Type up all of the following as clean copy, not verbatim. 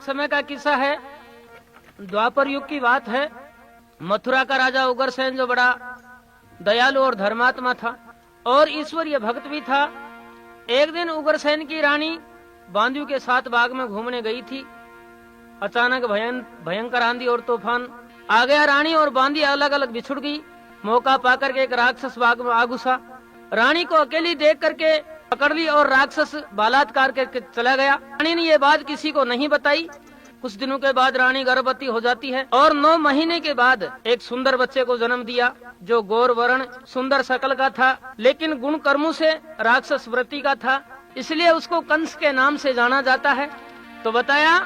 समय का किस्सा है, द्वापर युग की बात है। मथुरा का राजा उग्रसेन जो बड़ा दयालु और धर्मात्मा था और ईश्वरीय भक्त भी था। एक दिन उग्रसेन की रानी बांदियों के साथ बाग में घूमने गई थी। अचानक भयंकर आंधी और तूफान आ गया। रानी और बांदी अलग अलग बिछुड़ गई। मौका पाकर के एक राक्षस बाग में आ घुसा। रानी को अकेली देख करके पकड़ ली और राक्षस बलात्कार करके चला गया। रानी ने ये बात किसी को नहीं बताई। कुछ दिनों के बाद रानी गर्भवती हो जाती है और 9 महीने के बाद एक सुंदर बच्चे को जन्म दिया, जो गौर वर्ण सुंदर शकल का था, लेकिन गुण कर्मों से राक्षस वृत्ति का था, इसलिए उसको कंस के नाम से जाना जाता है। तो बताया,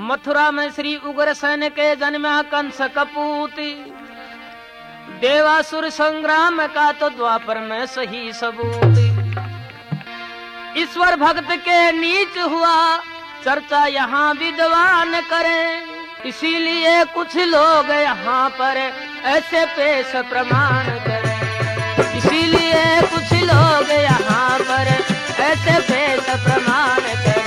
मथुरा में श्री उग्रसेन के जन्मा कंस कपूती, देवासुर संग्राम का तो द्वापर में सही सबूत। ईश्वर भक्त के नीच हुआ चर्चा यहाँ विद्वान करें, इसीलिए कुछ लोग यहाँ पर ऐसे पेश प्रमाण करें। इसीलिए कुछ लोग यहाँ पर ऐसे पेश प्रमाण करें।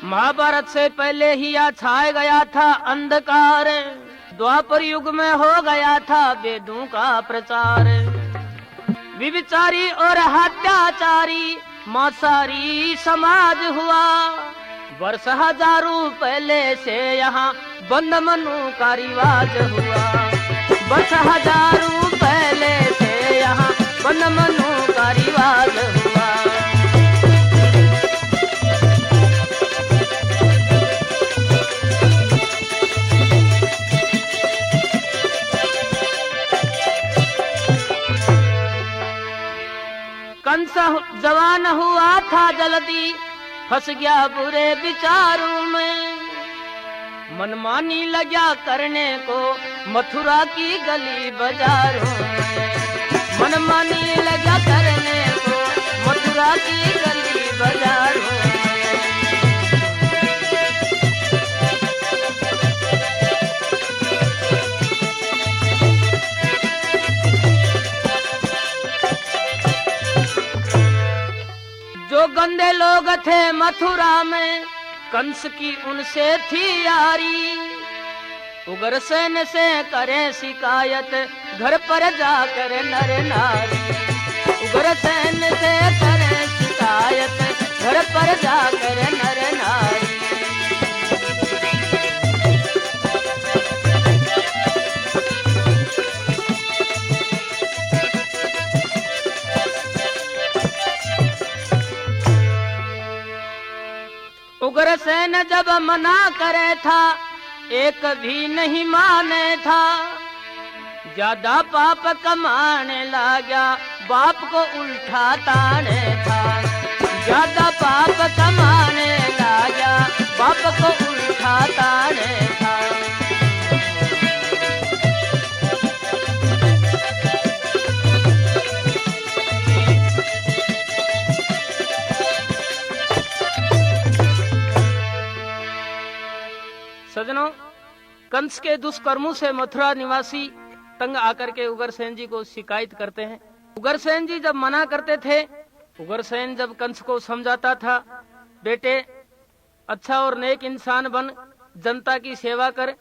महाभारत से पहले ही या छाए गया था अंधकार, द्वापर युग में हो गया था वेदों का प्रचार। विविचारी और हत्याचारी मांसाहारी समाज हुआ, वर्ष हजारों पहले से यहाँ बंद मनु का रिवाज हुआ। वर्ष हजारों पहले से यहाँ बंद मनु का रिवाज हुआ। कंस जवान हुआ था जल्दी, फंस गया बुरे विचारों में, मनमानी लगा करने को मथुरा की गली बाजारों में। मनमानी लगा करने को मथुरा की गली बाजारों में। जो गंदे लोग थे मथुरा में, कंस की उनसे थी यारी। उग्रसेन से करे शिकायत घर पर जाकर नर नारी। उग्रसेन से करे शिकायत घर पर जाकर नर नारी। उग्रसेन जब मना करे था, एक भी नहीं माने था। ज्यादा पाप कमाने लगा, बाप को उल्टा ताने था। ज्यादा पाप कमाने लगा, बाप को उल्टा ताने था। सजनों, कंस के दुष्कर्मों से मथुरा निवासी तंग आकर के उग्रसेन जी को शिकायत करते हैं। उग्रसेन जी जब मना करते थे, उग्रसेन जब कंस को समझाता था, बेटे अच्छा और नेक इंसान बन, जनता की सेवा कर,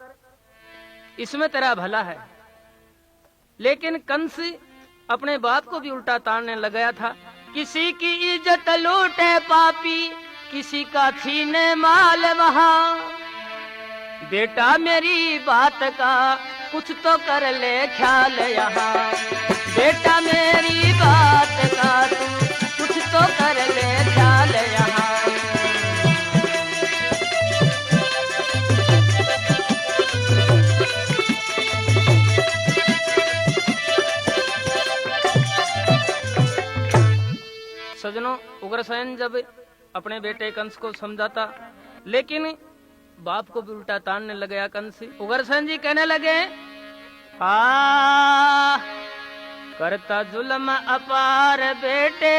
इसमें तेरा भला है। लेकिन कंस अपने बाप को भी उल्टा ताड़ने लग गया था। किसी की इज्जत लूटे पापी, किसी का छीने माल वहां। बेटा मेरी बात का कुछ तो कर ले ख्याल यहाँ। बेटा मेरी बात का तू कुछ तो कर ले ख्याल यहाँ। सजनों, उग्रसेन जब अपने बेटे कंस को समझाता, लेकिन बाप को भी उल्टा ताड़ने लग गया कंस। उग्रसेन जी कहने लगे, करता जुल्म अपार बेटे,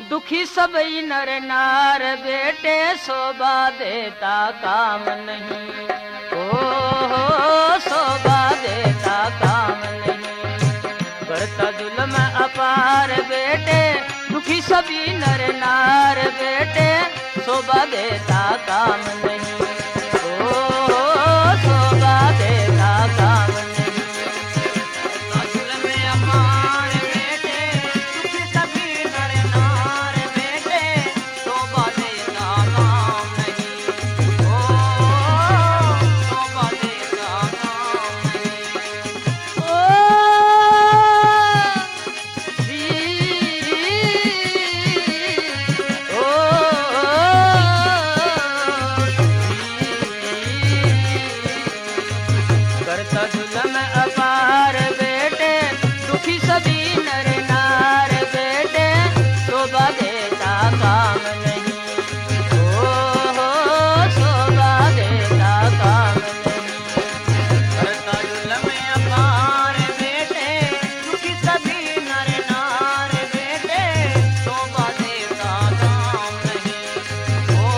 दुखी सबई नर नार बेटे, शोभा देता काम नहीं। शोभा देता काम नहीं। करता जुल्म अपार बेटे, दुखी सभी नर नार बेटे, शोभा देता काम नहीं। ओ शोभा देता काम नहीं। जुल्म अपार बेटे, दुखी सभी नर नार बेटे, शोभा देता काम नहीं। ओ शोभा देता काम नहीं। करता जुल्म अपार बेटे, दुखी सभी नर नार बेटे, शोभा देता काम नहीं। ओ शोभा देता काम नहीं। करता जुल्म अपार बेटे, दुखी सभी नर नार बेटे, शोभा देता काम नहीं। ओ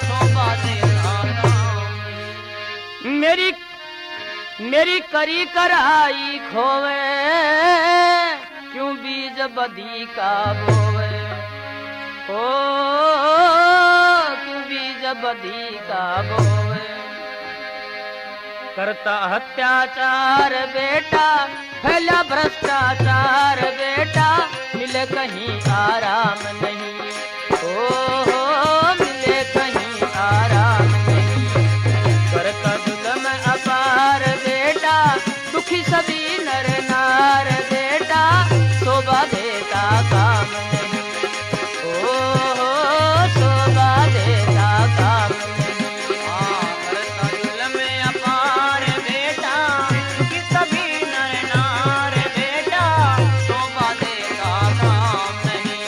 शोभा देता काम नहीं। मेरी करी कराई खोवे, क्यों बीज बदी का बोवे। ओ क्यों बीज बदी का बोवे। करता अत्याचार बेटा, फैला भ्रष्टाचार बेटा, मिले कहीं आराम नहीं। ओ मिले कहीं आराम नहीं। करता जुल्म अपार बेटा, दुखी सभी नर नार बेटा, शोभा देता काम नहीं। ओ शोभा देता काम नहीं। करता जुल्म अपार बेटा, दुखी सभी नर नार बेटा, शोभा देता काम नहीं।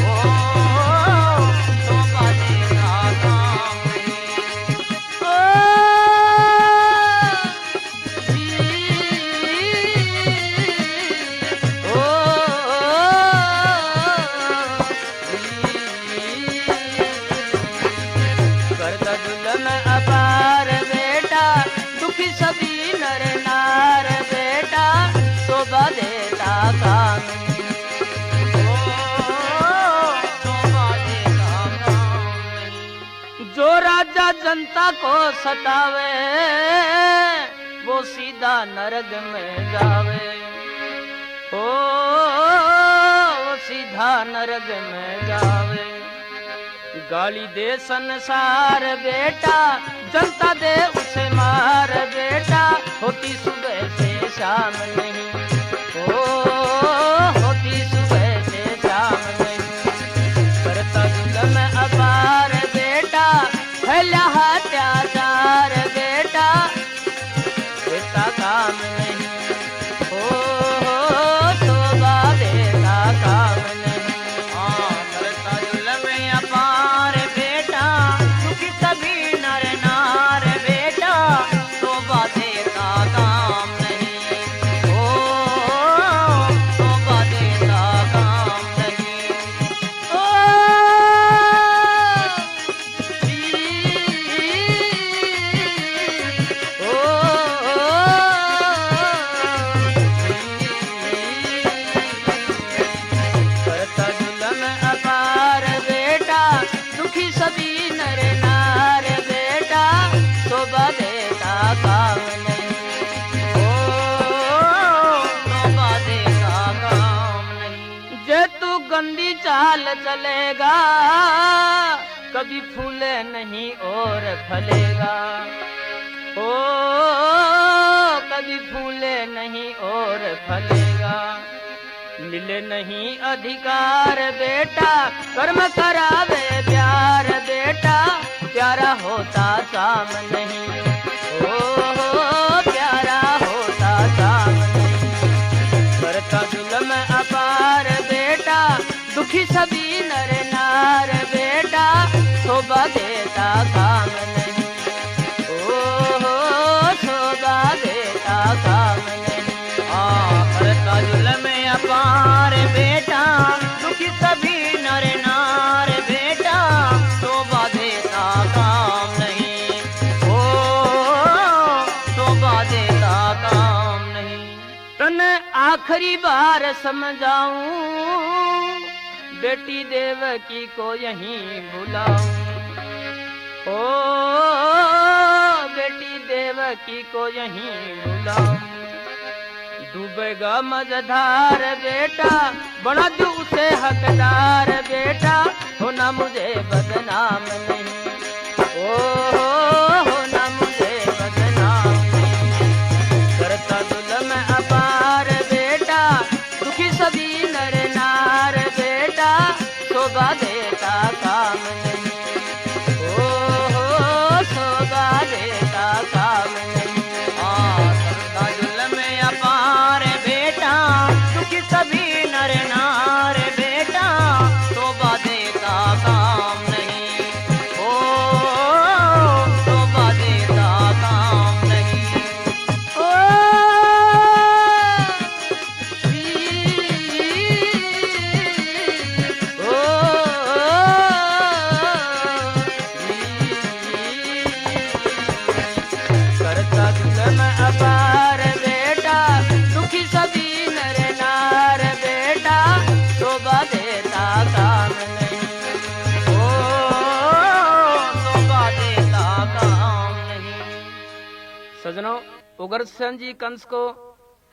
ओ शोभा देता काम नहीं। करता जुल्म अपार बेटा, दुखी सभी नर नार बेटा, शोभा देता काम नहीं। शोभा देता काम नहीं। जो राजा जनता को सतावे, वो सीधा नरक में जावे। ओ वो सीधा नरक में जावे। गाली दे संसार बेटा, जनता दे उसे मार बेटा, होती सुबह से शाम नहीं। ओ होती सुबह से शाम नहीं। करता जुल्म अपार बेटा, फैला अत्याचार बेटा, देता काम नहीं। ओ शोभा देता काम नहीं। करता जुल्म अपार बेटा, दुखी सभी नर नार बेटा, शोभा देता काम नहीं। ओ शोभा देता काम नहीं। ओ करता जुल्म अपार बेटा, दुखी सभी नर नार बेटा, शोभा देता काम नहीं। ओ शोभा देता काम नहीं। जे तू गंदी चाल चलेगा, कभी फूले नहीं और फलेगा। ओ कभी फूले नहीं और फलेगा। मिले नहीं अधिकार बेटा, कर्म करावे प्यार बेटा, प्यारा होता काम नहीं। ओ प्यारा होता काम नहीं। करता जुल्म अपार बेटा, दुखी सभी नर नार बेटा, शोभा देता काम नहीं। ओ शोभा देता काम नहीं। करता जुल्म अपार बेटा, दुखी सभी नर नार बेटा, शोभा देता काम नहीं। ओ आखिरी बार समझाऊं, बेटी देवकी को यहीं बुलाऊं। ओ बेटी देवकी को यहीं बुलाऊं। डूबेगा मझधार बेटा, बना दूं उसे हकदार बेटा, होना मुझे बदनाम नहीं। ओ होना मुझे बदनाम नहीं। करता जुल्म अपार बेटा, दुखी सभी नर नार बेटा, शोभा देता काम नहीं। ओ शोभा देता काम नहीं। करता जुल्म अपार बेटा, दुखी सभी नर नार बेटा, शोभा देता काम नहीं। ओ शोभा देता काम नहीं। ओ करता जुल्म अपार बेटा, दुखी सभी नर नार बेटा, शोभा देता काम नहीं। ओ शोभा देता काम नहीं। सजनों, उग्रसेन जी कंस को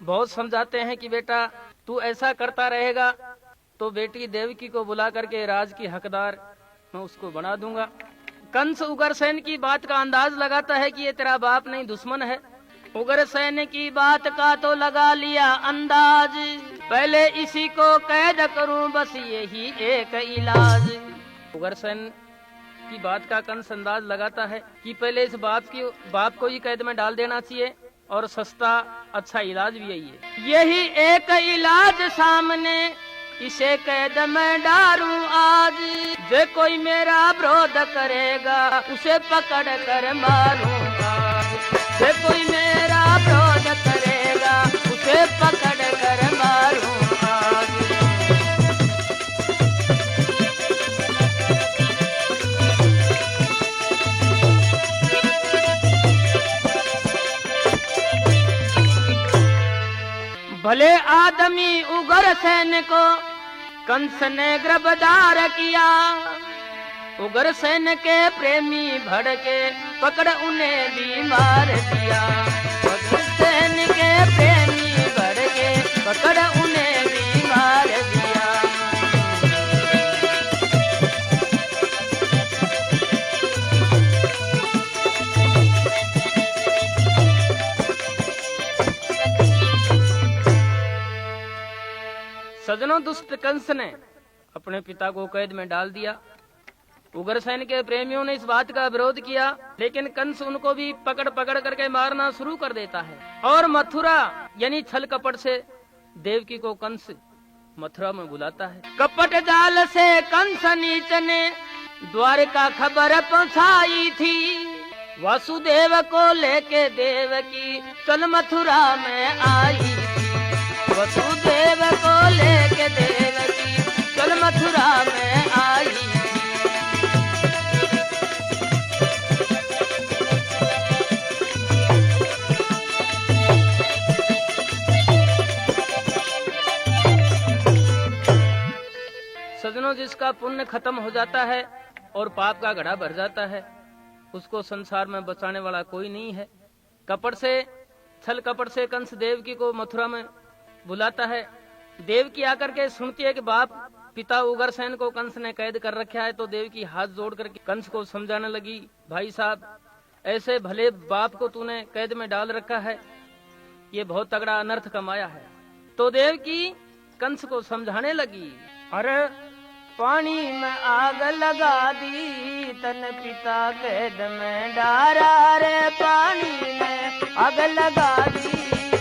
बहुत समझाते हैं कि बेटा तू ऐसा करता रहेगा तो बेटी देवकी को बुला करके राज की हकदार मैं उसको बना दूंगा। कंस उग्रसेन की बात का अंदाज लगाता है कि ये तेरा बाप नहीं दुश्मन है। उग्रसेन की बात का तो लगा लिया अंदाज, पहले इसी को कैद करूं बस यही एक इलाज। उग्रसेन की बात का कंस अंदाज लगाता है कि पहले इस बाप को ही कैद में डाल देना चाहिए और सस्ता अच्छा इलाज भी यही है। यही एक इलाज सामने, इसे कैद में डालूं आज, जो कोई मेरा विरोध करेगा उसे पकड़ कर मारूंगा। जो कोई मेरा विरोध करेगा उसे पकड़ कर मारूंगा। भले आदमी उग्रसेन को कंस ने गिरफ्तार किया, उग्रसेन के प्रेमी भड़के पकड़ उन्हें भी मार दिया। उग्रसेन के प्रेमी भड़के पकड़ उन्हें भी मार दिया। सजनों, दुष्ट कंस ने अपने पिता को कैद में डाल दिया। उग्रसेन के प्रेमियों ने इस बात का विरोध किया, लेकिन कंस उनको भी पकड़ पकड़ करके मारना शुरू कर देता है और मथुरा यानी छल कपट से देवकी को कंस मथुरा में बुलाता है। कपट जाल से कंस नीच ने द्वारका खबर पहुंचाई थी, वासुदेव को लेके देवकी चल मथुरा में आई। वसुदेव को लेके देवकी चल मथुरा में आई। सजनों, जिसका पुण्य खत्म हो जाता है और पाप का घड़ा भर जाता है, उसको संसार में बचाने वाला कोई नहीं है। कपट से छल कपट से कंस देवकी को मथुरा में बुलाता है। देवकी आकर के सुनती है कि बाप पिता उग्रसेन को कंस ने कैद कर रखा है, तो देवकी हाथ जोड़ करके कंस को समझाने लगी, भाई साहब ऐसे भले बाप को तूने कैद में डाल रखा है, ये बहुत तगड़ा अनर्थ कमाया है। तो देवकी कंस को समझाने लगी, अरे पानी में आग लगा दी तन पिता कैद में डारा रे, पानी में आग लगा दी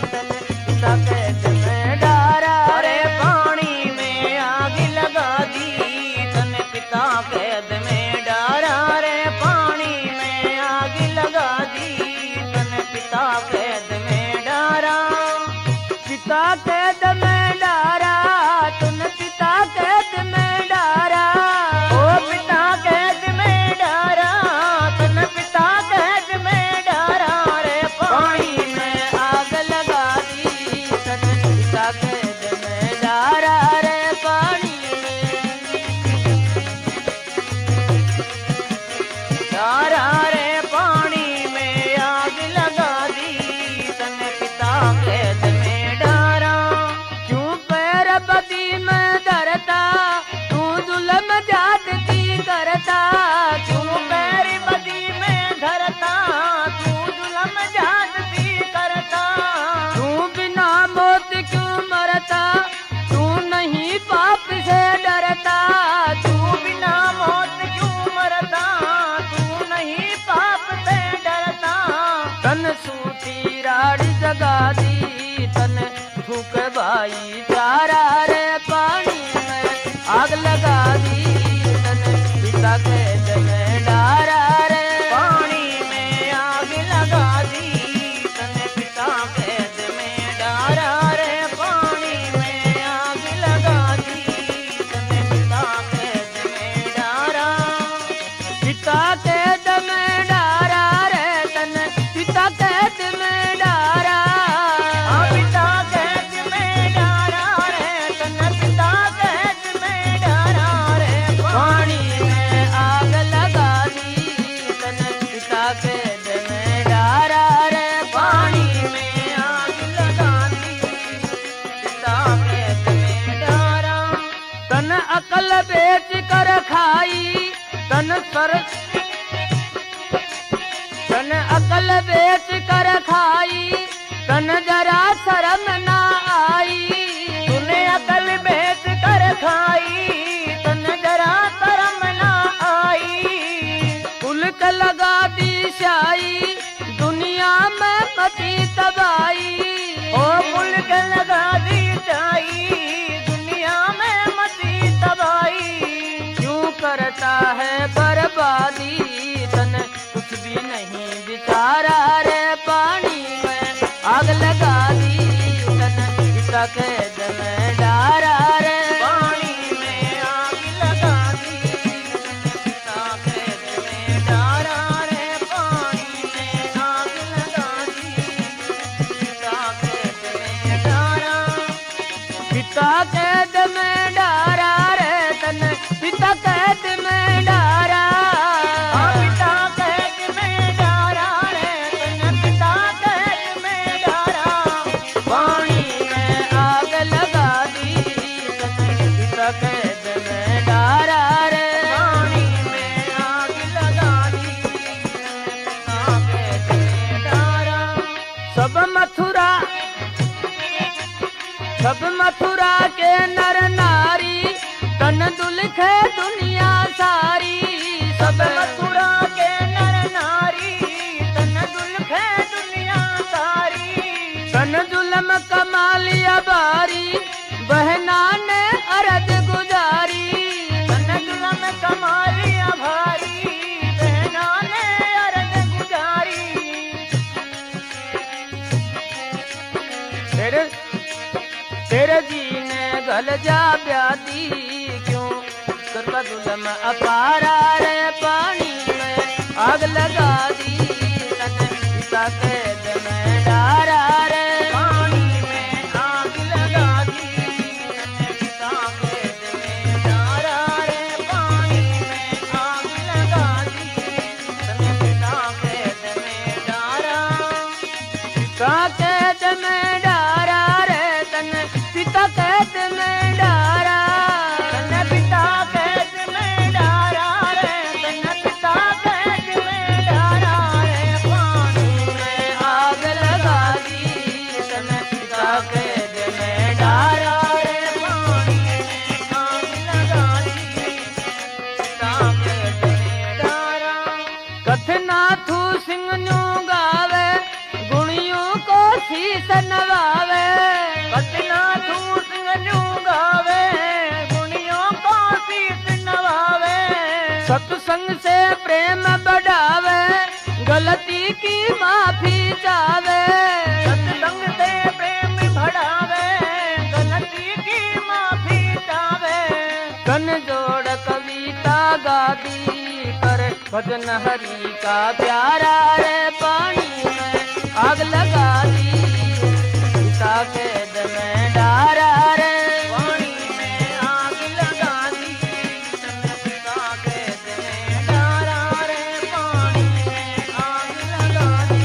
तन पिता कैद में डारा रे, पानी में आग लगा दी तन पिता कैद में डारा रे, पानी में आग लगा दी तन पिता कैद में डारा। पिता कैद में डारा तुम पिता कैद में डारा, ओ पिता कैद में डारा तुम पिता कैद में डारा रे, पानी में आग लगा दी बेच कर खाई, तन अकल बेच कर खाई, तन जरा शर्म ना आई। तूने अकल बेच कर खाई, तन जरा शर्म ना आई। उल्क लगा दी शाई, दुनिया में मची तबाही। ओ मुल्क लगा दी जाई, दुनिया में मची तबाही। क्यों करता है बर्बादी, तन कुछ भी नहीं बिचारा रे। पानी में आग लगा दी, तन पिता कैद में डारा रे। पानी में आग लगा दी, पिता कैद में डारा रे। पानी में आग लगा दी, पिता कैद में डारा। पिता कैद में डारा रे, तन पिता कैद में डारा। पिता कैद में डारा रे, तन पिता कैद में डारा। पानी में आग लगा दी, तन पिता कैद में डारा रे। पानी में आग लगा दी, पिता कैद में डारा। सब मथुरा के नर नारी, तन दुल्खे दुनिया सारी। सब मथुरा के नर नारी, तन दुल्खे दुनिया सारी। तन जुल्म कमालिया बारी, बहना ने अरज गुजारी। तन जुल्म कमालिया भारी, बहना ने अरज गुजारी। तेरे जी ने गल जा ब्यादी, क्यों करवा जुल्म अपारा रे। पानी में आग लगा दी, तन पिता कैद में डारा रे। पानी में आग लगा दी, पिता कैद में डारा रे। पानी में आग लगा दी, पिता कैद में डारा। पिता कैद में डारा रे, तन पिता कैद में डारा। तन पिता कैद में डारा रे, तन पिता कैद में डारा रे। पानी में आग लगा दी, तन पिता कैद में डारा रे। पानी में आग लगा दी, पिता कैद में डारा। कथनाथु सिंह न्यू गावे, गुणियों को शीस नवावे। कथनाथु सिंह न्यू गावे, गुणियों को शीस नवावे। सत्संग से प्रेम बढ़ावे, गलती की माफी चावे। सत्संग से प्रेम बढ़ावे, गलती की माफी चावे। कन जोड़ कविता गादी, कर भजन हरि का प्यारा रे। पानी में आग लगा दी, पिता कैद में डारा रे। पानी में आग लगा दी, पिता कैद में डारा रे। पानी में आग लगा दी,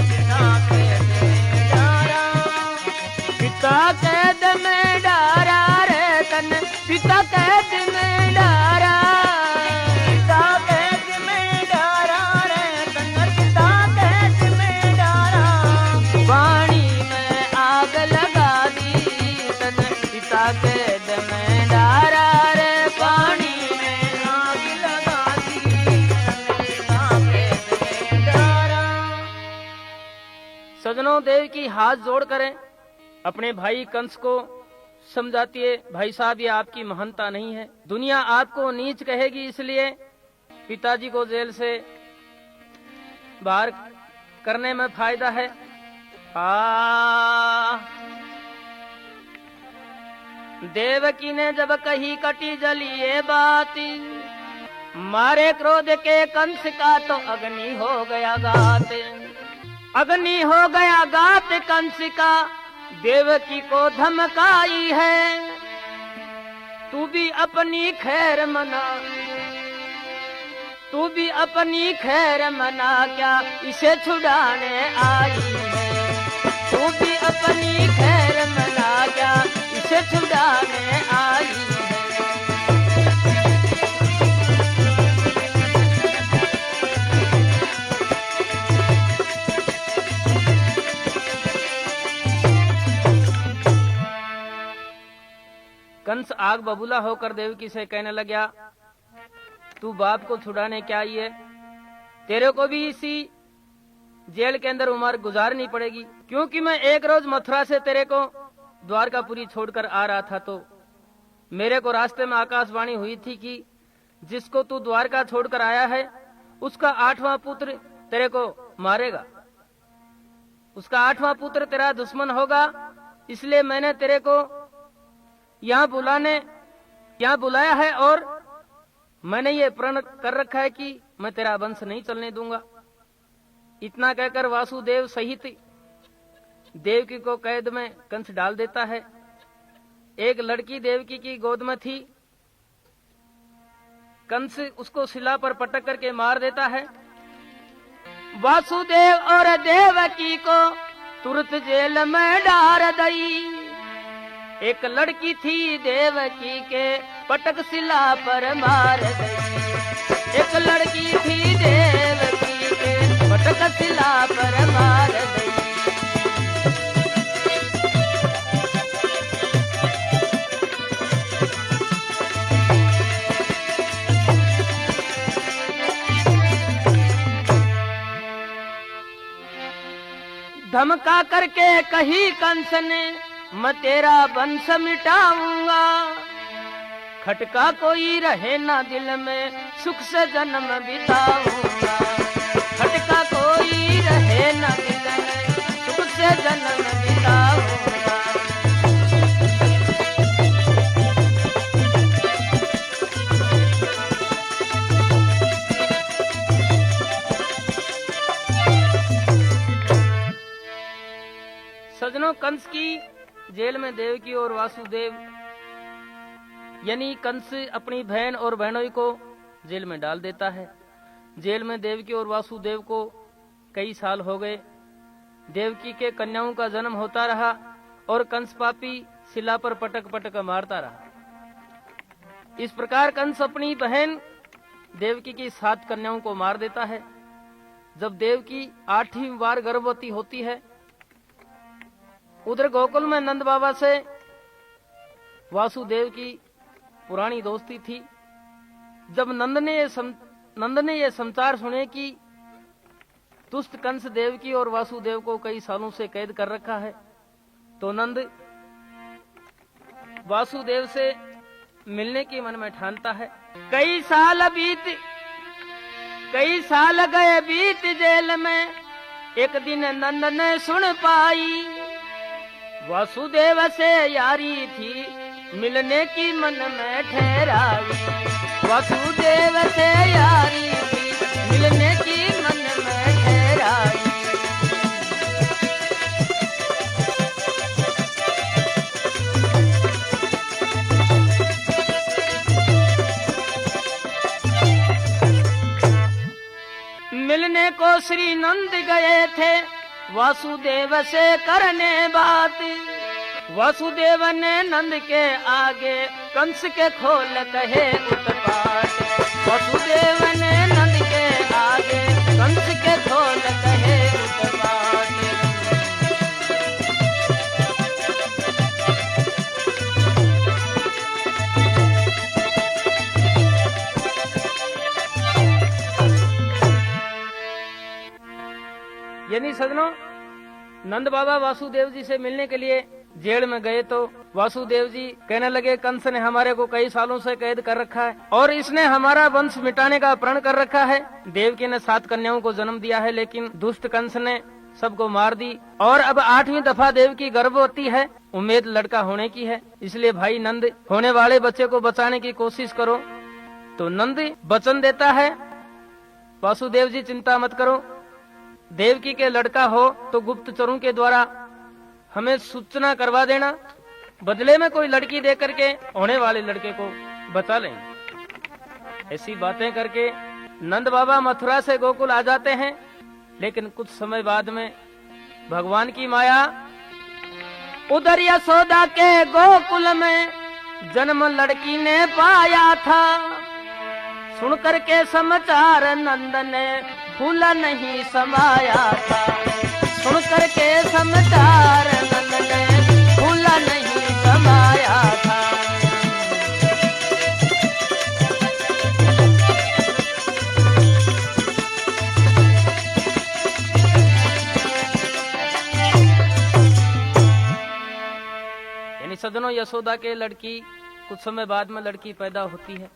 पिता कैद में डारा। पिता कैद में डारा रे, तन पिता कैद में डारा। पिता कैद में डारा रे, तन पिता कैद में डारा। पानी में आग लगा दी, तन पिता कैद में डारा रे। पानी में आग लगा दी, तन पिता कैद में डारा। सजनों, देव की हाथ जोड़ करें अपने भाई कंस को समझाती है, भाई साहब ये आपकी महानता नहीं है, दुनिया आपको नीच कहेगी, इसलिए पिताजी को जेल से बाहर करने में फायदा है। देवकी ने जब कही कटी जली ये बात, मारे क्रोध के कंस का तो अग्नि हो गया गात। अग्नि हो गया गात कंस का, देवकी को धमकाई है, तू भी अपनी खैर मना, तू भी अपनी खैर मना, क्या इसे छुड़ाने आई है। तू भी अपनी खैर मना, क्या इसे छुड़ाने आई है। कंस आग बबूला होकर देवकी से कहने लगा, तू बाप को छुड़ाने क्या आई है? तेरे को भी इसी जेल के अंदर उम्र गुजारनी पड़ेगी, क्योंकि मैं एक रोज मथुरा से तेरे को द्वारकापुरी छोड़कर आ रहा था तो मेरे को रास्ते में आकाशवाणी हुई थी कि जिसको तू द्वारका छोड़कर आया है उसका 8वां पुत्र तेरे को मारेगा, उसका 8वां पुत्र तेरा दुश्मन होगा। इसलिए मैंने तेरे को यहाँ बुलाया है और मैंने ये प्रण कर रखा है कि मैं तेरा वंश नहीं चलने दूंगा। इतना कहकर वासुदेव सहित देवकी को कैद में कंस डाल देता है। एक लड़की देवकी की गोद में थी, कंस उसको शिला पर पटक करके मार देता है। वासुदेव और देवकी को तुरंत जेल में डाल दई। एक लड़की थी देवकी के पटक शिला पर मार गई। एक लड़की थी देवकी के पटक शिला पर मार गई। धमका करके कही कंस ने, मैं तेरा वंश मिटाऊंगा। खटका कोई रहे ना दिल में, सुख से जन्म बिताऊंगा। खटका कोई रहे ना दिल में, सुख से जन्म बिताऊंगा। सजनों, कंस की जेल में देवकी और वासुदेव यानी कंस अपनी बहन और बहनोई को जेल में डाल देता है। जेल में देवकी और वासुदेव को कई साल हो गए। देवकी के कन्याओं का जन्म होता रहा और कंस पापी शिला पर पटक पटक मारता रहा। इस प्रकार कंस अपनी बहन देवकी की 7 कन्याओं को मार देता है। जब देवकी 8वीं बार गर्भवती होती है, उधर गोकुल में नंद बाबा से वासुदेव की पुरानी दोस्ती थी। जब नंद ने ये समाचार सुने कि दुष्ट कंस देवकी और वासुदेव को कई सालों से कैद कर रखा है, तो नंद वासुदेव से मिलने की मन में ठानता है। कई साल गए बीत जेल में, एक दिन नंद ने सुन पाई वासुदेव से यारी थी, मिलने की मन में ठहराई। वासुदेव से यारी थी, मिलने की मन में ठहराई। मिलने को श्री नंद गए थे वासुदेव से करने बात। वासुदेव ने नंद के आगे कंस के खोल कहे उत्पात। वासुदेव ने नंद के आगे कंस के खोल कहे उत्पात। यानी सजनों, नंद बाबा वासुदेव जी से मिलने के लिए जेल में गए तो वासुदेव जी कहने लगे, कंस ने हमारे को कई सालों से कैद कर रखा है और इसने हमारा वंश मिटाने का प्रण कर रखा है। देवकी ने 7 कन्याओं को जन्म दिया है, लेकिन दुष्ट कंस ने सबको मार दी और अब 8वीं दफा देवकी गर्भवती है। उम्मीद लड़का होने की है, इसलिए भाई नंद होने वाले बच्चे को बचाने की कोशिश करो। तो नंद वचन देता है, वासुदेव जी चिंता मत करो, देवकी के लड़का हो तो गुप्तचरों के द्वारा हमें सूचना करवा देना, बदले में कोई लड़की दे करके होने वाले लड़के को बचा लेंगे। ऐसी बातें करके नंद बाबा मथुरा से गोकुल आ जाते हैं, लेकिन कुछ समय बाद में भगवान की माया, उधर यशोदा के गोकुल में जन्म लड़की ने पाया था। सुन करके समाचार नंद ने फूला नहीं समाया था। सुन करके समाचार नंद ने फूला नहीं समाया था। सजनों, यशोदा के लड़की कुछ समय बाद में लड़की पैदा होती है।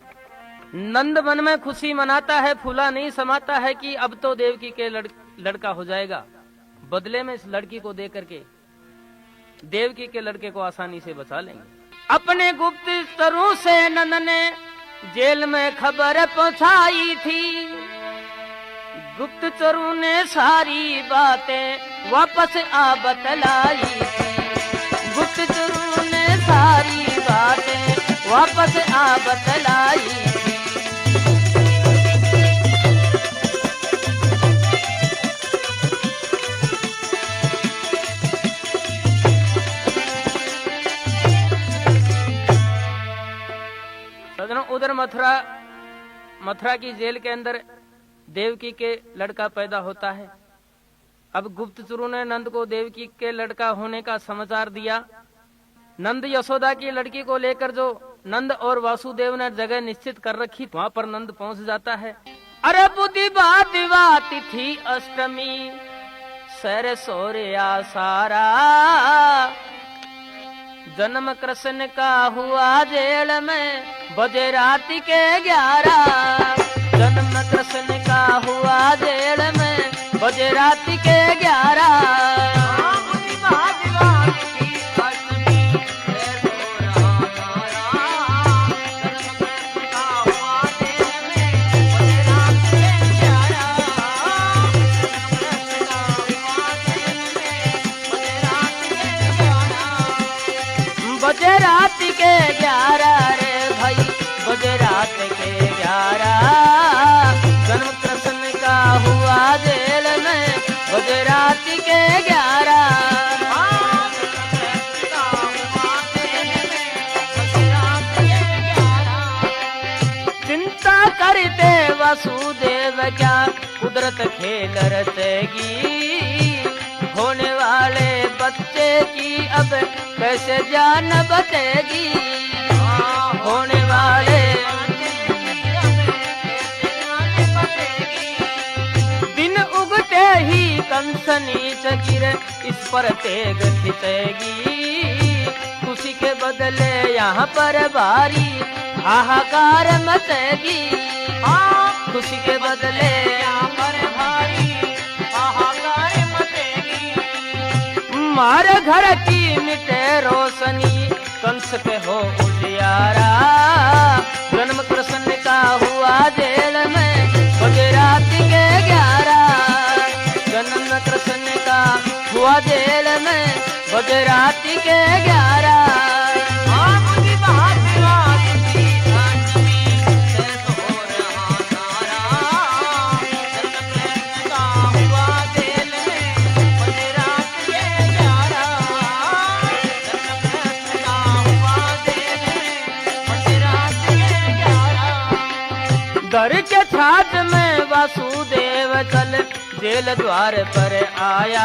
नंद मन में खुशी मनाता है, फूला नहीं समाता है कि अब तो देवकी के लड़का हो जाएगा। बदले में इस लड़की को दे करके देवकी के लड़के को आसानी से बचा लेंगे। अपने गुप्तचरों से नंद ने जेल में खबर पहुंचाई थी। गुप्तचरों ने सारी बातें वापस आ बतलाई थी। गुप्तचरों ने सारी बातें वापस आ बतलाई थी। उधर मथुरा की जेल के अंदर देवकी के लड़का पैदा होता है। अब गुप्तचरों ने नंद को देवकी के लड़का होने का समाचार दिया। नंद यशोदा की लड़की को लेकर जो नंद और वासुदेव ने जगह निश्चित कर रखी, वहां पर नंद पहुंच जाता है। अरे बुद्धि बात थी अष्टमी, सर सोरिया सारा, जन्म कृष्ण का हुआ जेल में बजे रात के 11। जन्म कृष्ण का हुआ जेल में बजे रात के 11। बजे रात के 11 रे भाई, बजे रात के 11। जन्म कृष्ण का हुआ जेल में बजे रात के 11। चिंता करते वासुदेव क्या कुदरत खेल रचेगी। होने वाले बच्चे की अब कैसे जान बचेगी। होने वाले दिन उगते ही कंसनी चकिर इस पर तेग खिंचेगी। खुशी के बदले यहाँ पर भारी हाहाकार मचेगी। खुशी के बदले यहाँ पर भारी हाहाकार मचेगी। मारे घर की मिटे रोशनी, कंस के हो उजियारा। जन्म कृष्ण का हुआ जेल में बजे रात के 11। जन्म कृष्ण का हुआ जेल में बजे रात के 11। घर के छात में वासुदेव चल जेल द्वार पर आया।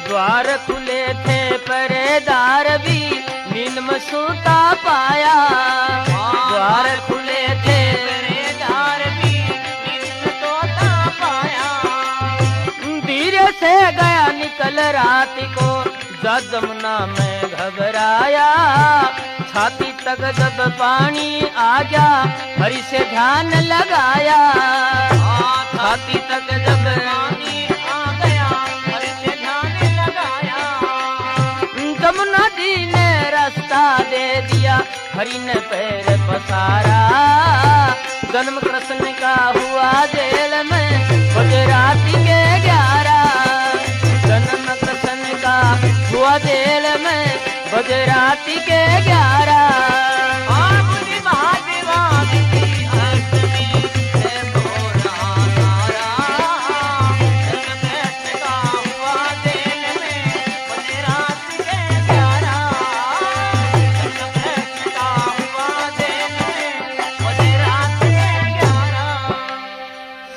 द्वार खुले थे पहरेदार भी नींद में सोता पाया। द्वार खुले थे पहरेदार भी नींद में सोता पाया। धीरे से गया निकल रात को, जा जमुना में घबराया। छाती तक जब पानी आ गया, हरि से ध्यान लगाया। छाती तक जब पानी आ गया, हरि से ध्यान लगाया। जमुना जी ने रास्ता दे दिया, हरि ने पैर पसारा। जन्म कृष्ण का हुआ जेल में बजे रात के 11। जन्म कृष्ण का हुआ जेल में बजे रात के 11।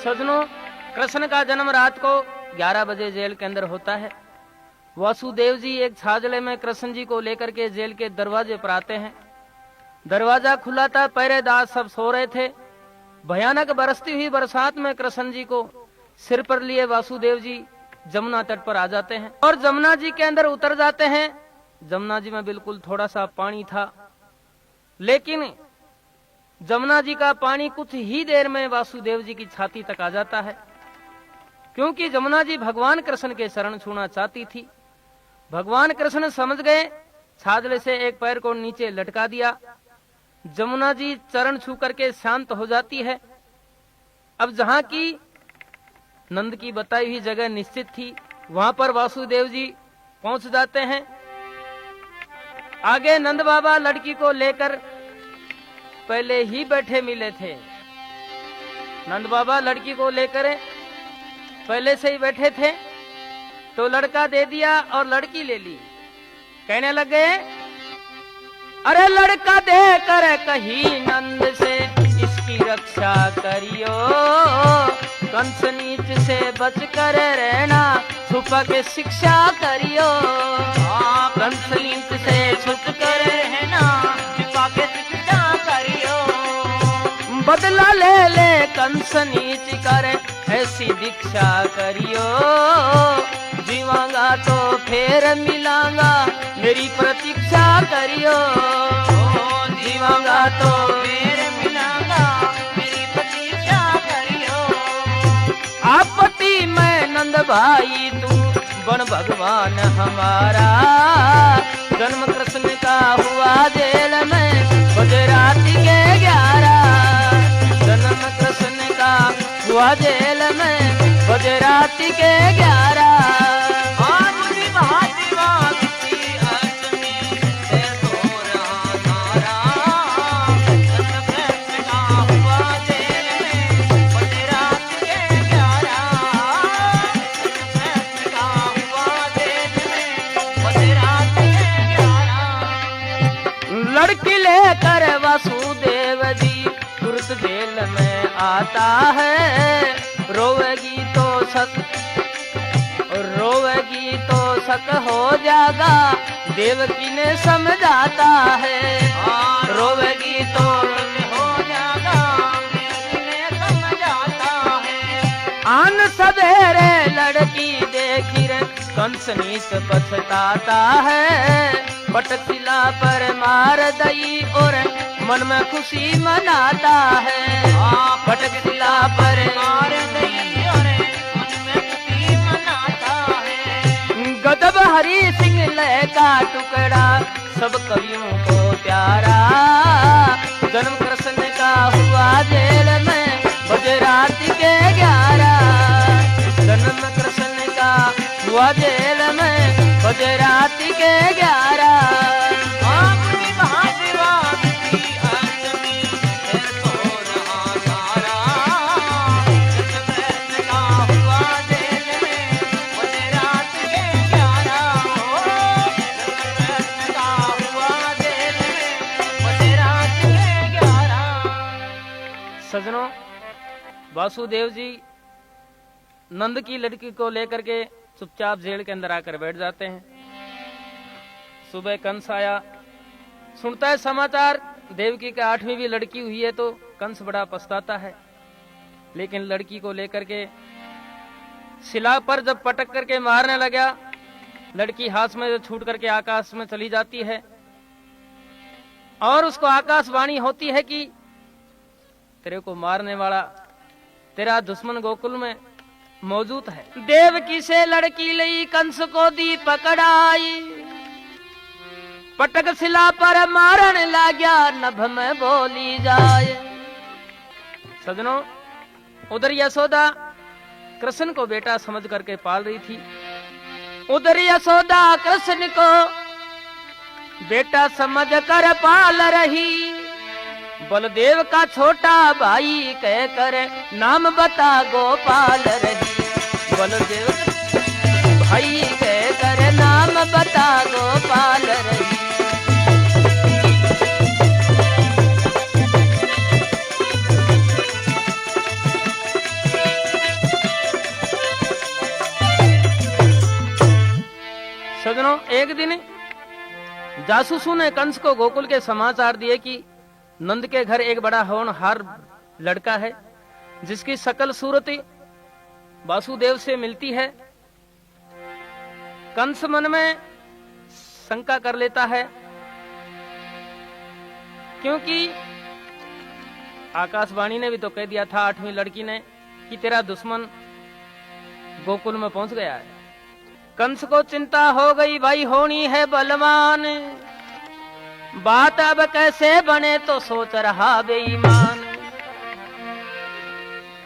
सजनों, कृष्ण का जन्म रात को 11 बजे जेल के अंदर होता है। वासुदेव जी एक छाजले में कृष्ण जी को लेकर के जेल के दरवाजे पर आते हैं। दरवाजा खुला था, पहरेदार सब सो रहे थे। भयानक बरसती हुई बरसात में कृष्ण जी को सिर पर लिए वासुदेव जी जमुना तट पर आ जाते हैं और जमुना जी के अंदर उतर जाते हैं। जमुना जी में बिल्कुल थोड़ा सा पानी था, लेकिन जमुना जी का पानी कुछ ही देर में वासुदेव जी की छाती तक आ जाता है, क्योंकि जमुना जी भगवान कृष्ण के शरण छूना चाहती थी। भगवान कृष्ण समझ गए, छाजले से एक पैर को नीचे लटका दिया। जमुना जी चरण छू करके शांत हो जाती है। अब जहां की नंद की बताई हुई जगह निश्चित थी, वहां पर वासुदेव जी पहुंच जाते हैं। आगे नंद बाबा लड़की को लेकर पहले ही बैठे मिले थे। नंद बाबा लड़की को लेकर पहले से ही बैठे थे, तो लड़का दे दिया और लड़की ले ली। कहने लगे, अरे लड़का दे कर कही नंद से इसकी रक्षा करियो, कंस नीच से बच कर रहना, छुपा के शिक्षा करियो। कंस नीच से छुप कर रहना, छुपा के शिक्षा करियो। बदला ले ले कंस नीच कर ऐसी दीक्षा करियो, जीवांगा तो फिर मिलांगा मेरी प्रतीक्षा करियो। जीवांगा तो फिर मिलांगा मेरी प्रतीक्षा करियो। आपत्ति में नंद भाई तू बन भगवान हमारा, जन्म कृष्ण का हुआ जेल में गुजराती के 11। जन्म कृष्ण का हुआ जेल में गुजराती के 11। लड़की लेकर वासुदेव जी तुरंत जेल में आता है, रोवेगी तो शक हो जाएगा, देवकी ने समझाता है। रोवेगी तो हो जाएगा, देवकी ने समझाता है। आन सवेरे लड़की देखी रे कंस नीच पछताता है, पटकिला पर मार दई और मन में खुशी मनाता है। पटकिला पर मार दई और मन में खुशी मनाता है। गदब हरि सिंह लय का टुकड़ा सब कवियों को प्यारा, जन्म कृष्ण का हुआ जेल में गुजराती के 11। जन्म कृष्ण का हुआ जेल में गुजराती के 11। सजनों, वासुदेव जी नंद की लड़की को लेकर के चुपचाप जेल के अंदर आकर बैठ जाते हैं। सुबह कंस आया, सुनता है समाचार देवकी के 8वीं भी लड़की हुई है, तो कंस बड़ा पछताता है। लेकिन लड़की को लेकर के शिला पर जब पटक करके मारने लगा, लड़की हाथ में छूट करके आकाश में चली जाती है और उसको आकाशवाणी होती है कि तेरे को मारने वाला तेरा दुश्मन गोकुल में मौजूद है। देवकी से लड़की लई कंस को दी पकड़ाई, पटक शिला पर मारन लाग्या नभ में बोली जाए। सजनों, उधर यशोदा कृष्ण को बेटा समझ करके पाल रही थी। उधर यशोदा कृष्ण को बेटा समझ कर पाल रही। बलदेव का छोटा भाई कहकर नाम बता गोपाल रही। बलदेव भाई कहकर नाम बता गोपाल रही। सजनों, एक दिन जासूसों ने कंस को गोकुल के समाचार दिए कि नंद के घर एक बड़ा होनहार लड़का है जिसकी शकल सूरत वासुदेव से मिलती है। कंस मन में शंका कर लेता है, क्योंकि आकाशवाणी ने भी तो कह दिया था 8वीं लड़की ने कि तेरा दुश्मन गोकुल में पहुंच गया है। कंस को चिंता हो गई, भाई होनी है बलवान, बात अब कैसे बने तो सोच रहा बेईमान।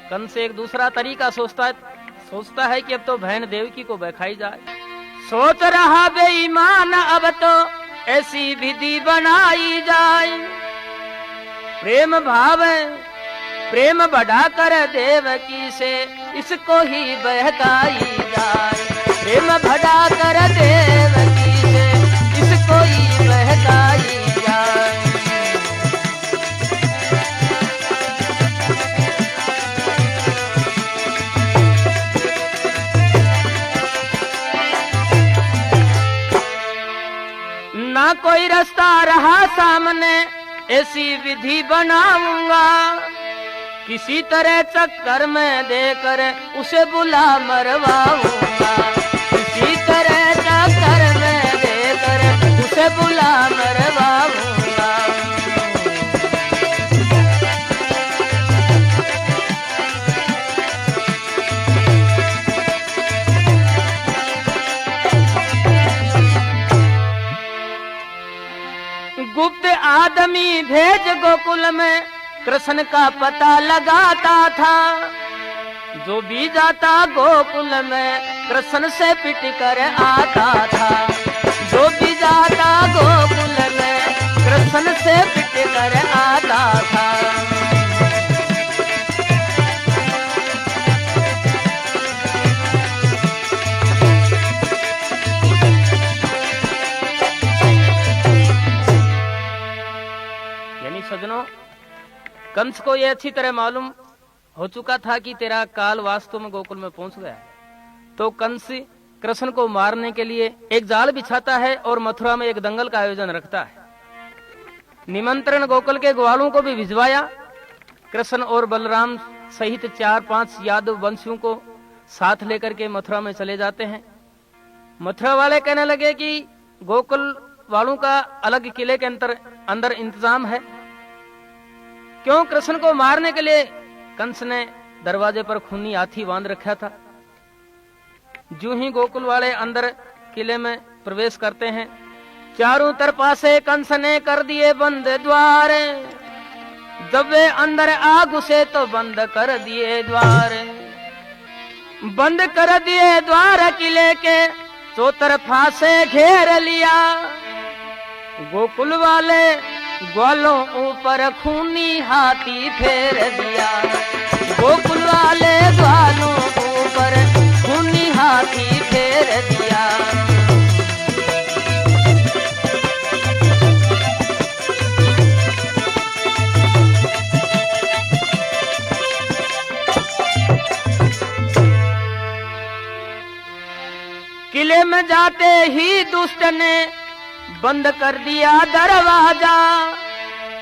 कंस एक दूसरा तरीका सोचता है कि अब तो बहन देवकी को बहकाई जाए। सोच रहा बेईमान अब तो ऐसी विधि बनाई जाए, प्रेम बढ़ा कर देवकी से इसको ही बहकाई जाए। प्रेम बढ़ा कर देवकी से इसको ही बहकाई जाए। ना कोई रास्ता रहा सामने, ऐसी विधि बनाऊंगा, किसी तरह चक्कर में देकर उसे बुला मरवाऊंगा। किसी तरह चक्कर में देकर उसे बुला मरवाऊंगा। गुप्त आदमी भेज गोकुल में कृष्ण का पता लगाता था। जो भी जाता गोकुल में कृष्ण से पिट कर आता था। जो भी जाता गोकुल में कृष्ण से पिट कर आता था। यानी सज्जनों, कंस को यह अच्छी तरह मालूम हो चुका था कि तेरा काल वास्तव में गोकुल में पहुंच गया। तो कंस कृष्ण को मारने के लिए एक जाल बिछाता है और मथुरा में एक दंगल का आयोजन रखता है। निमंत्रण गोकुल के ग्वालों को भी भिजवाया। कृष्ण और बलराम सहित 4-5 यादव वंशियों को साथ लेकर के मथुरा में चले जाते हैं। मथुरा वाले कहने लगे कि गोकुल वालों का अलग किले के अंदर इंतजाम है। क्यों? कृष्ण को मारने के लिए कंस ने दरवाजे पर खूनी हाथी बांध रखा था। जो ही गोकुल वाले अंदर किले में प्रवेश करते हैं, चारों तरफा से कंस ने कर दिए बंद द्वार। जब वे अंदर आ घुसे तो बंद कर दिए द्वार। बंद कर दिए द्वार किले के, चौतरफा से घेर लिया। गोकुल वाले ग्वालों ऊपर खूनी हाथी फेर दिया। गोकुल वाले ग्वालों ऊपर खूनी हाथी फेर दिया। किले में जाते ही दुष्ट ने बंद कर दिया दरवाजा।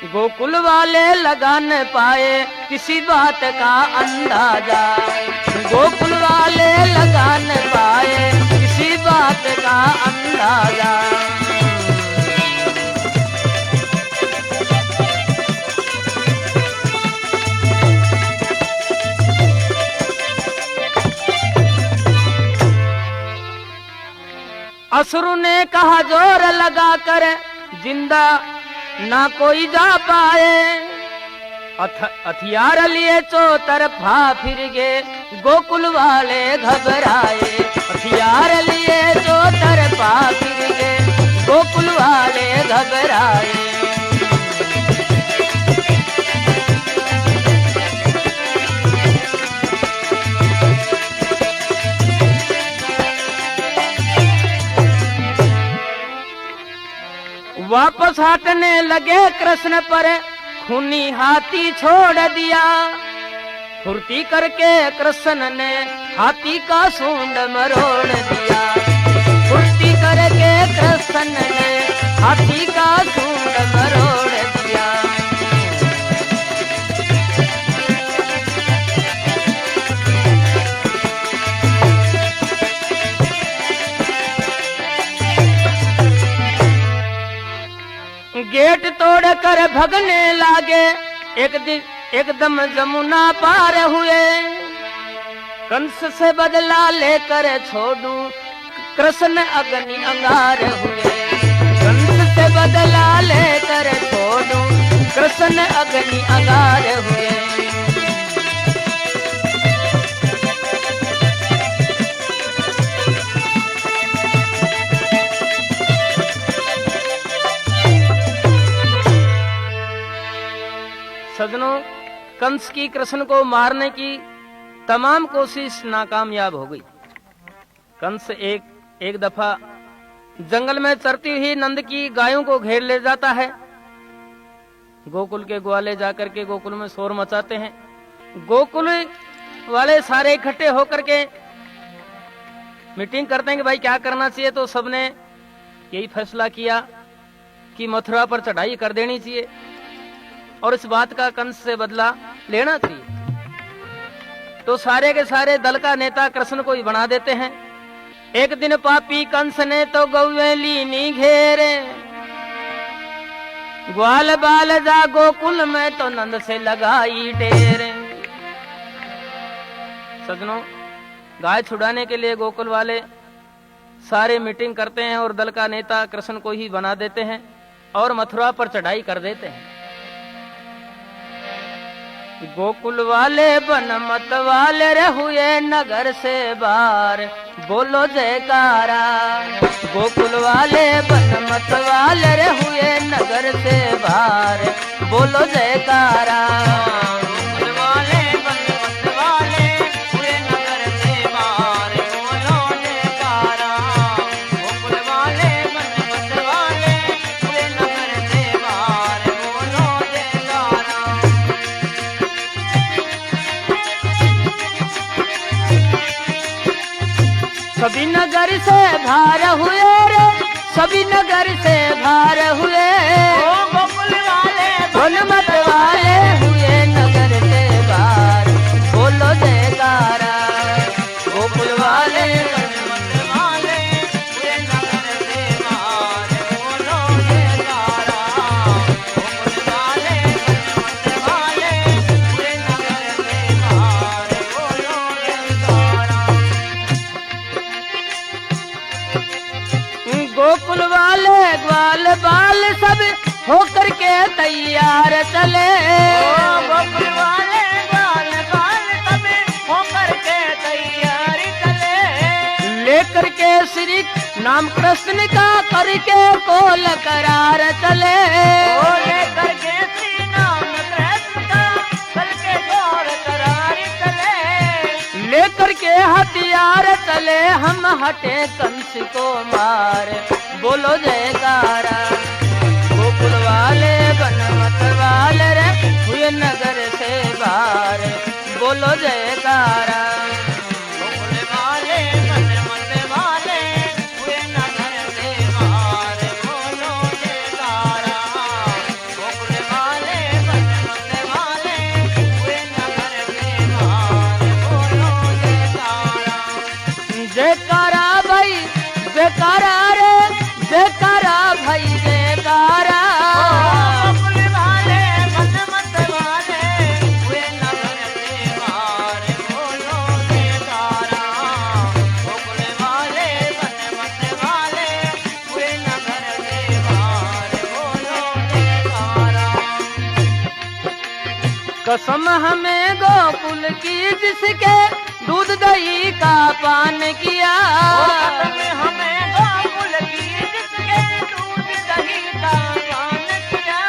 गोकुल वाले लगा न पाए किसी बात का अंदाजा। गोकुल वाले लगा न पाए किसी बात का अंदाजा। असुर ने कहा जोर लगा कर, जिंदा ना कोई जा पाए। हथियार लिए चौतरफा फिर गए, गोकुल वाले घबराए। हथियार लिए चौतरफा फिर गए, गोकुल वाले घबराए। वापस हटने लगे कृष्ण पर, खूनी हाथी छोड़ दिया। फुर्ती करके कृष्ण ने हाथी का सूंड मरोड़ दिया। फुर्ती करके कृष्ण ने हाथी का सूंड मरोड़ दिया। पर भगने लागे, एक दिन एकदम जमुना पार हुए। कंस से बदला लेकर छोड़ू, कृष्ण अग्नि अंगार हुए। कंस से बदला लेकर छोड़ू, कृष्ण अग्नि अंगार हुए। सजनों, कंस की कृष्ण को मारने की तमाम कोशिश नाकामयाब हो गई। कंस एक दफा जंगल में चरती हुई नंद की गायों को घेर ले जाता है। गोकुल के ग्वाले जाकर के गोकुल में शोर मचाते हैं। गोकुल वाले सारे इकट्ठे होकर के मीटिंग करते हैं कि भाई क्या करना चाहिए। तो सबने यही फैसला किया कि मथुरा पर चढ़ाई कर देनी चाहिए और इस बात का कंस से बदला लेना चाहिए। तो सारे के सारे दल का नेता कृष्ण को ही बना देते हैं। एक दिन पापी कंस ने तो गौवें लीनी घेरे, ग्वाल बाल जा गोकुल में तो नंद से लगाई डेरे। सजनों, गाय छुड़ाने के लिए गोकुल वाले सारे मीटिंग करते हैं और दल का नेता कृष्ण को ही बना देते हैं और मथुरा पर चढ़ाई कर देते हैं। गोकुल वाले बन मत वाले रे हुए नगर से बाहर, बोलो जयकारा। गोकुल वाले बन मत वाले रे हुए नगर से बाहर, बोलो जयकारा। गोकुल वाले बन मत वाले हुए नगर से बाहर, बोलो जयकारा। गोकुल वाले बन मत वाले हुए नगर से बाहर, बोलो जयकारा। सभी नगर से भार हुए रे, सभी नगर से भार हुए। ओ गोकुल वाले बन मत वाले हुए नगर से बाहर, बोलो जयकारा। गोकुल वाले बन मत वाले हुए नगर से बाहर, बोलो जयकारा। गोकुल वाले बन मत वाले हुए नगर से बाहर, बोलो जयकारा। गोकुल वाले ग्वाल बाल सब होकर के तैयार चले। गोकुल वाले ग्वाल बाल सब होकर के तैयारी चले। लेकर के श्री नाम कृष्ण का करके कोल करार चले। ओ लेकर के श्री नाम कृष्ण का करके गौर करारी चले। लेकर के हथियार चले, हम हटे कंस को मार, बोलो जयकारा। गोकुल वाले बन मत वाले रे हुए नगर से बाहर, बोलो जयकारा। गोकुल वाले बन मत वाले हुए नगर से बाहर, बोलो जयकारा। गोकुल वाले बन मत वाले हुए नगर से बाहर, बोलो जयकारा। जयकारा भाई जयकारा रे, जयकारा भाई जयकारा। गोकुल वाले बन मत वाले हुए नगर से बाहर, बोलो जयकारा। गोकुल वाले बन मत वाले हुए नगर से बाहर, बोलो जयकारा। कसम हमें गोकुल की जिसके दूध दही का पान किया। कसम हमें गोकुल की जिसके दूध दही का पान किया।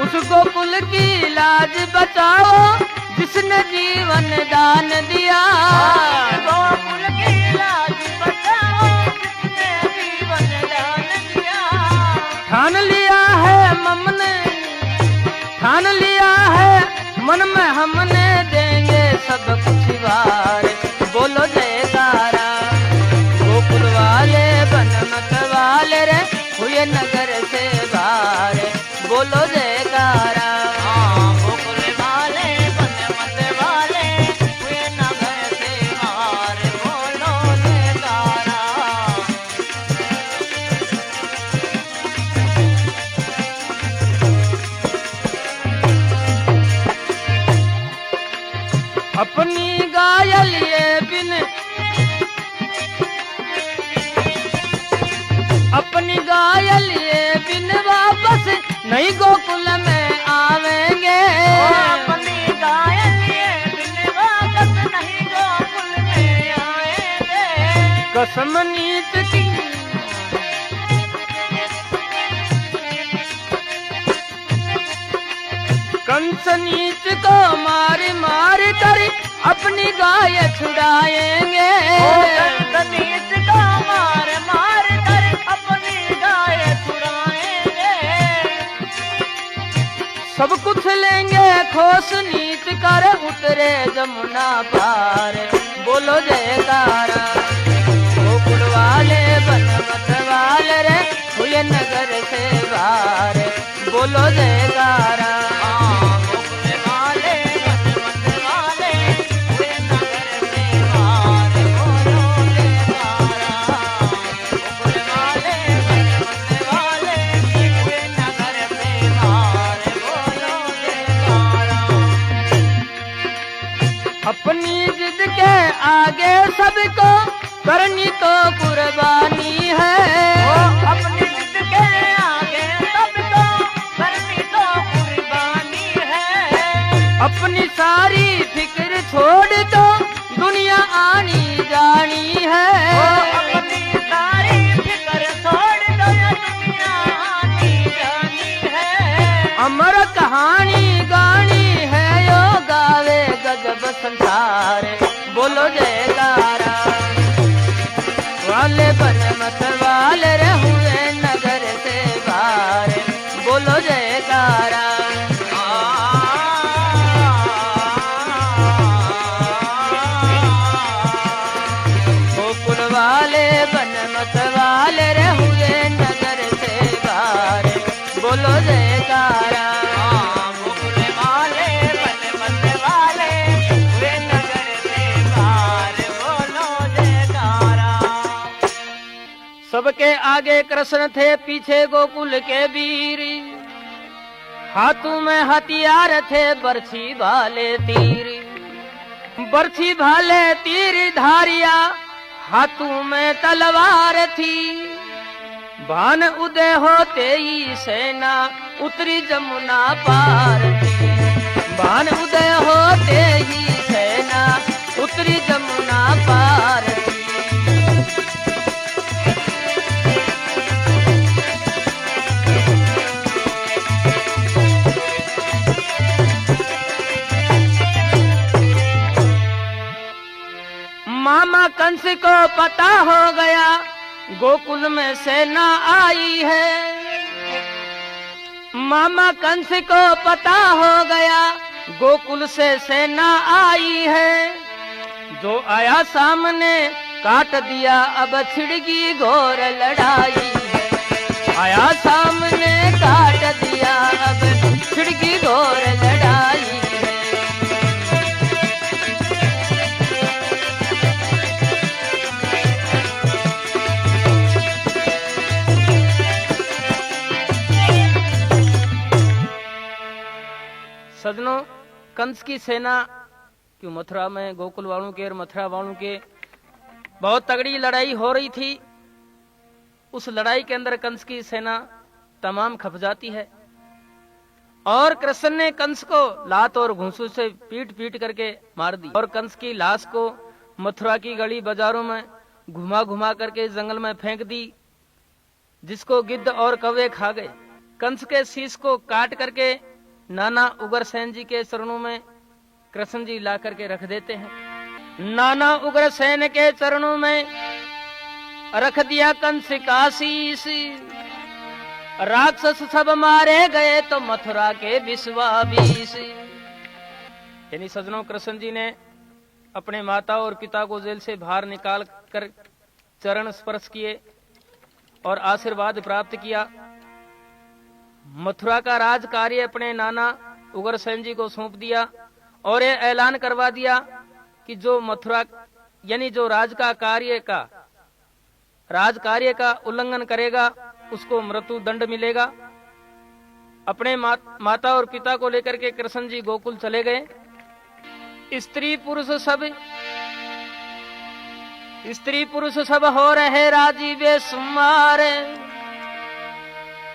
उस गोकुल की लाज बचाओ जिसने जीवन दान दिया। गोकुल की लाज बचाओ जिसने जीवन दान दिया। ठान लिया है हमने, ठान लिया है मन में हमने, देंगे सब कुछ वार, बोलो जयकारा। गोकुल वाले बन मत वाले रे हुए नगर से बाहर, बोलो जयकारा। गोकुल वाले बन मत वाले हुए नगर से बाहर, बोलो जयकारा। अपनी गायल ये बिन, अपनी गायल ये बिन वापस नहीं गोकुल में आवेंगे। अपनी गायल ये बिन वापस नहीं गोकुल में आएंगे। कसम नीच की, कंस नीच को मार मार कर अपनी गाय छुड़ाएंगे। कंस नीच को मार मार कर अपनी गाय छुड़ाएंगे। सब कुछ लेंगे खोस नीच कर उतरे जमुना पार। बोलो जयकारा गोकुल वाले बनमत वाले रे हुए नगर से बाहर। बोलो जयकारा गोकुल वाले बनमत वाले हुए नगर से बाहर। बोलो जयकारा गोकुल वाले बनमत वाले हुए नगर से बाहर। बोलो जयकारा। अपनी जिद के आगे सबको करनी तो कुर्बानी है। अपनी जिद के आगे सबको करनी तो कुर्बानी है। अपनी सारी फिक्र छोड़ दो दुनिया आनी जानी है। अपनी सारी फिक्र छोड़ दो दुनिया आनी जानी है। अमर कहानी गानी है यो गावे गजब संसार। बोलो जयकारा वाले बनमत वाले रे हुए नगर से बाहर। बोलो जयकारा गोकुल वाले बनमत वाले रे हुए नगर से बाहर। बोलो जयकारा गोकुल वाले बनमत वाले हुए नगर से बाहर। बोलो जयकारा। सबके आगे कृष्ण थे पीछे गोकुल के वीर। हाथों में हथियार थे बरछी भाले तीर। बरछी भाले तीर धारिया हाथों में तलवार थी। भान उदय होते ही सेना उतरी जमुना पार थी। भान उदय होते ही सेना उतरी जमुना पार थी। मामा कंस को पता हो गया गोकुल में सेना आई है। मामा कंस को पता हो गया गोकुल से सेना आई है। जो आया सामने काट दिया अब छिड़गी घोर लड़ाई है। आया सामने काट दिया अब छिड़गी घोर लड़ाई है। सजनों, कंस की सेना क्यों मथुरा में गोकुल वालों के और मथुरा वालों के बहुत तगड़ी लड़ाई हो रही थी। उस लड़ाई के अंदर कंस की सेना तमाम खप जाती है और कृष्ण ने कंस को लात और घूंसू से पीट पीट करके मार दी और कंस की लाश को मथुरा की गली बाजारों में घुमा घुमा करके जंगल में फेंक दी, जिसको गिद्ध और कौवे खा गए। कंस के शीश को काट करके नाना उग्रसेन जी के चरणों में कृष्ण जी ला करके रख देते हैं। नाना उग्रसेन के चरणों में रख दिया कंस का शीश। राक्षस सब मारे गए तो मथुरा के 20 यानी सजनों, कृष्ण जी ने अपने माता और पिता को जेल से बाहर निकाल कर चरण स्पर्श किए और आशीर्वाद प्राप्त किया। मथुरा का राज कार्य अपने नाना उग्रसेन जी को सौंप दिया और ये ऐलान करवा दिया कि जो मथुरा यानी जो राज कार्य का उल्लंघन करेगा उसको मृत्यु दंड मिलेगा। अपने माता और पिता को लेकर के कृष्ण जी गोकुल चले गए स्त्री पुरुष सब हो रहे राजी बेसुमार।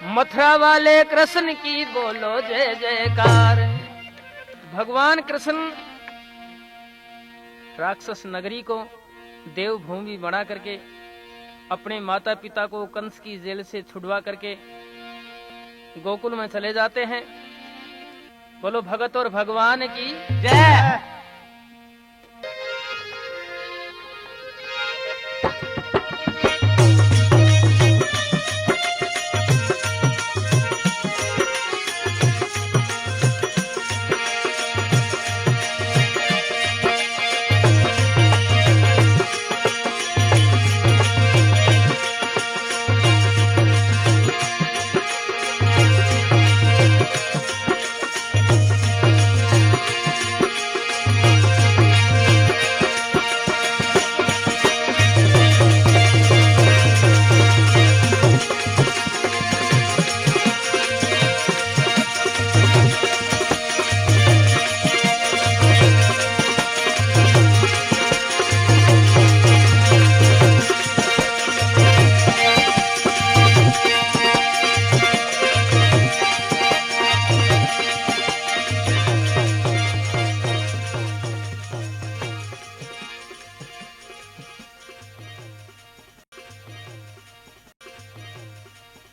मथुरा वाले कृष्ण की बोलो जय जयकार। भगवान कृष्ण राक्षस नगरी को देवभूमि बना करके अपने माता पिता को कंस की जेल से छुड़वा करके गोकुल में चले जाते हैं। बोलो भगत और भगवान की जय।